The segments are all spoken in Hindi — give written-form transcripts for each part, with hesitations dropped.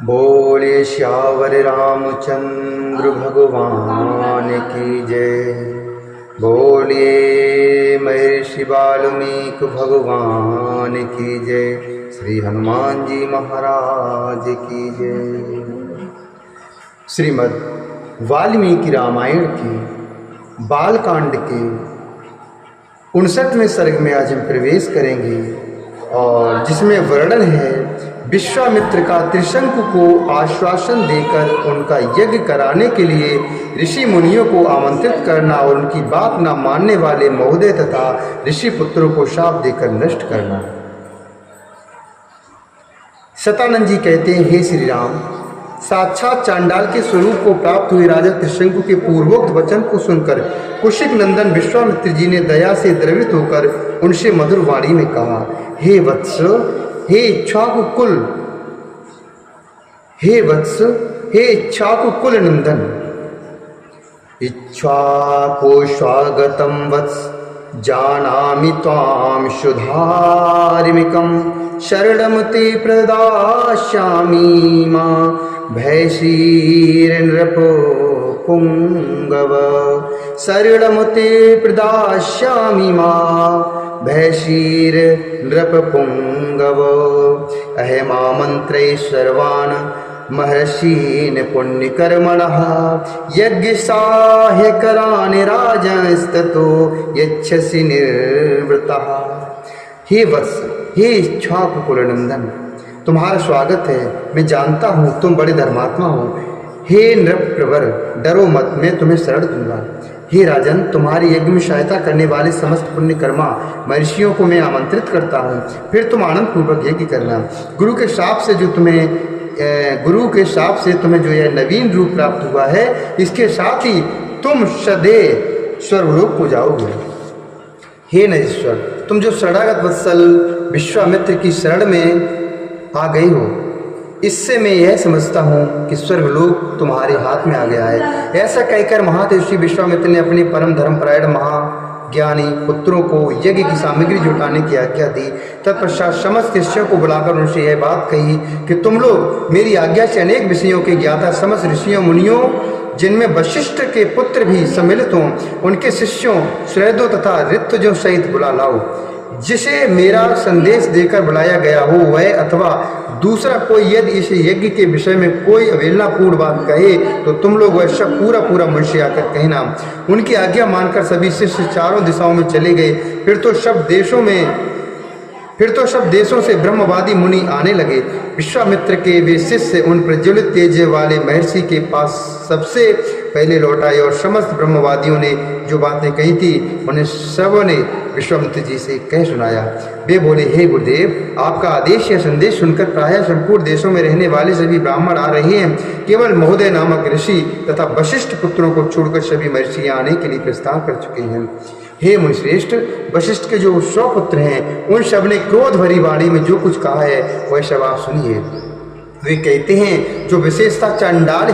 बोले श्यावर रामचंद्र भगवान की जय। बोले महर्षि वाल्मीकि भगवान की जय। श्री हनुमान जी महाराज की जय। श्रीमद् वाल्मीकि रामायण की बालकांड के 59वें सर्ग में आज हम प्रवेश करेंगे और जिसमें वर्णन है विश्वामित्र का त्रिशंकु को आश्वासन देकर उनका यज्ञ कराने के लिए ऋषि मुनियों को आमंत्रित करना और उनकी बात न मानने वाले महोदय तथा ऋषि पुत्रों को शाप देकर नष्ट करना। शतानंद जी कहते हैं, हे श्री राम, साक्षात चांडाल के स्वरूप को प्राप्त हुए राजा त्रिशंकु के पूर्वोक्त वचन को सुनकर कुशिक नंदन विश्वामित्र जी ने दया से द्रवित होकर उनसे मधुर वाणी में कहा, हे वत्स, हे इक्ष्वाकुकुल, हे वत्स, हे इक्ष्वाकुकुल नंदन, इक्ष्वाको स्वागतम वत्स, जानामि त्वां शुधार्मिकं, शरणं ते प्रदास्यामि मां भैषीर्नृप पुंगव, शरणं ते प्रदास्यामि मां भैषीर्नृप पुंगव, अहमामन्त्रे सर्वान् महर्षीन् पुण्यकर्मणः यज्ञसाह्यकरान् राजंस्ततो यच्छसि निर्वृतः। हे वत्स, हे इक्ष्वाकुकुलनंदन, तुम्हारा स्वागत है। मैं जानता हूँ तुम बड़े धर्मात्मा हो। हे नृप प्रवर, डरो मत, मैं तुम्हें शरण दूंगा। हे राजन, तुम्हारे यज्ञ में सहायता करने वाले समस्त पुण्यकर्मा महर्षियों को मैं आमंत्रित करता हूँ। फिर तुम आनंद पूर्वक यज्ञ करना। गुरु के शाप से तुम्हें जो यह नवीन रूप प्राप्त हुआ है, इसके साथ ही तुम सदैव स्वर्गलोक को जाओगे। हे नरेश्वर, तुम जो शरणागत वत्सल विश्वामित्र की शरण में आ गई हो, इससे मैं यह समझता हूँ कि स्वर्गलोक तुम्हारे हाथ में आ गया है। ऐसा कहकर महातेजस्वी विश्वामित्र ने अपने परम धर्मपरायण महाज्ञानी पुत्रों को यज्ञ की सामग्री जुटाने की आज्ञा दी। तत्पश्चात समस्त ऋषियों को बुलाकर उनसे यह बात कही कि तुम लोग मेरी आज्ञा से अनेक विषयों के ज्ञाता समस्त ऋषियों मुनियों, जिनमें वशिष्ठ के पुत्र भी सम्मिलित हों, उनके शिष्यों श्रेदों तथा ऋतुजों सहित बुला लाओ। जिसे मेरा संदेश देकर बुलाया गया हो वह अथवा दूसरा कोई यदि इस यज्ञ के विषय में कोई अवहेलनापूर्ण बात कहे तो तुम लोग वह सब पूरा मुझसे आकर कहना। उनकी आज्ञा मानकर सभी शिष्य चारों दिशाओं में चले गए। फिर तो सब देशों से ब्रह्मवादी मुनि आने लगे। विश्वामित्र के वे शिष्य उन प्रज्वलित तेज वाले महर्षि के पास सबसे पहले लौट आए और समस्त ब्रह्मवादियों ने जो बातें कही थी उन्हें सबों ने विश्वामित्र जी से कह सुनाया। वे बोले, हे गुरुदेव, आपका आदेश या संदेश सुनकर प्रायः संपूर्ण देशों में रहने वाले सभी ब्राह्मण आ रहे हैं। केवल महोदय नामक ऋषि तथा वशिष्ठ पुत्रों को छोड़कर सभी महर्षि आने के लिए प्रस्थान कर चुके हैं। हे मुनिश्रेष्ठ, वशिष्ठ के जो 100 पुत्र हैं, उन सब ने क्रोध भरी वाणी में जो कुछ कहा है वह सब आप सुनिए। वे कहते हैं, जो विशेषतः चंडाल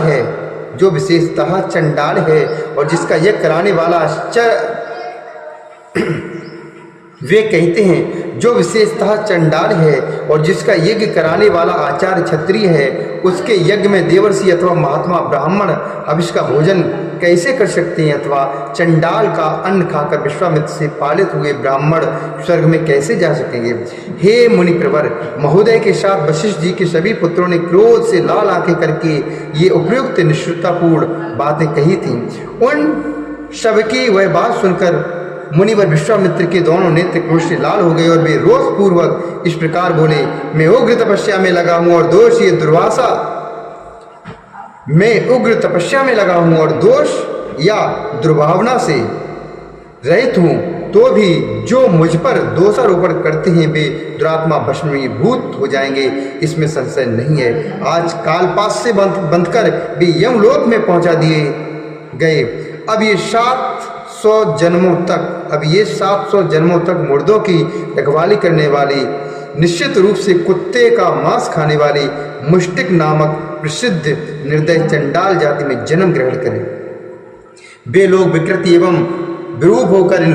है और जिसका यज्ञ कराने वाला वे कहते हैं, जो विशेषतः चंडाल है और जिसका यज्ञ कराने वाला आचार्य क्षत्रिय है, उसके यज्ञ में देवर्षि अथवा महात्मा ब्राह्मण हविष का भोजन कैसे कर सकते हैं, अथवा चंडाल का अन्न खाकर विश्वामित्र से पालित हुए ब्राह्मण स्वर्ग में कैसे जा सकेंगे। हे मुनि प्रवर, महोदय के साथ वशिष्ठ जी के सभी पुत्रों ने क्रोध से लाल आंखें करके ये उपयुक्त निष्ठुरतापूर्ण बातें कही थी। उन सबकी वह बात सुनकर मुनिवर विश्वामित्र के दोनों नेत्र क्रोध से लाल हो गए और वे रोष पूर्वक इस प्रकार बोले, मैं उग्र तपस्या में लगा हूं और दोष ये दुर्वासा, मैं उग्र तपस्या में लगा हूं और दोष या दुर्भावना से रहित हूं, तो भी जो मुझ पर दोषारोपण करते हैं वे दुरात्मा भस्मीभूत हो जाएंगे, इसमें संशय नहीं है। आज कालपास से बंधकर वे यमलोक में पहुंचा दिए गए। अब ये 700 जन्मों तक मुर्दों की रखवाली करने वाली, निश्चित रूप से कुत्ते का मांस खाने वाली मुष्टिक नामक प्रसिद्ध निर्दय चंडाल जाति में जन्म ग्रहण करें। वे लोग विकृति एवं विरूप होकर इन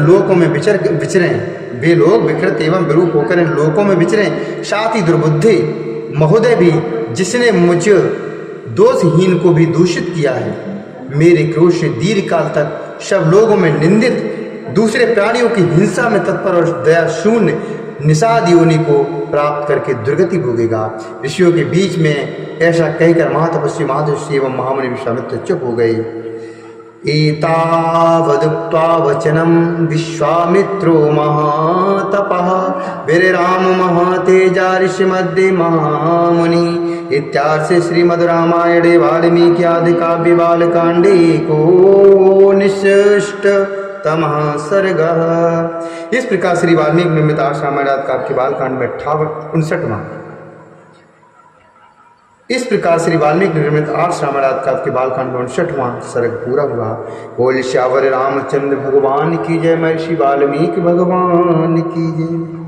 लोकों में विचरें। साथ ही दुर्बुद्धि महोदय भी, जिसने मुझ दोषहीन को भी दूषित किया है। मेरे क्रोध से दीर्घ काल तक सब लोगों में निंदित, दूसरे प्राणियों की हिंसा में तत्पर और दया शून्य निषाद योनि को प्राप्त करके दुर्गति भोगेगा। ऋषियों के बीच में ऐसा कहकर महातपस्वी महर्षि एवं महामुनि विश्वामित्र चुप हो गए। एतावदुक्त्वा वचनं विश्वामित्रो महातपः वीरराम महातेजा ऋषिमध्ये महामुनि। इत्यार्षे श्रीमद् रामायणे वाल्मीकि आदि काव्ये बालकांडे एकोनविंशतितमः सर्गः। इस प्रकार श्री वाल्मीकि निर्मित आर्ष रामायण आदि काव्य के बालकांड में 58वां इस प्रकार श्री वाल्मीकि निर्मित आर्ष रामायण आदि काव्य के बालकांड में 59वां सर्ग पूरा हुआ। बोल श्यावर रामचंद्र भगवान की जय। महर्षि वाल्मीकि भगवान की जय।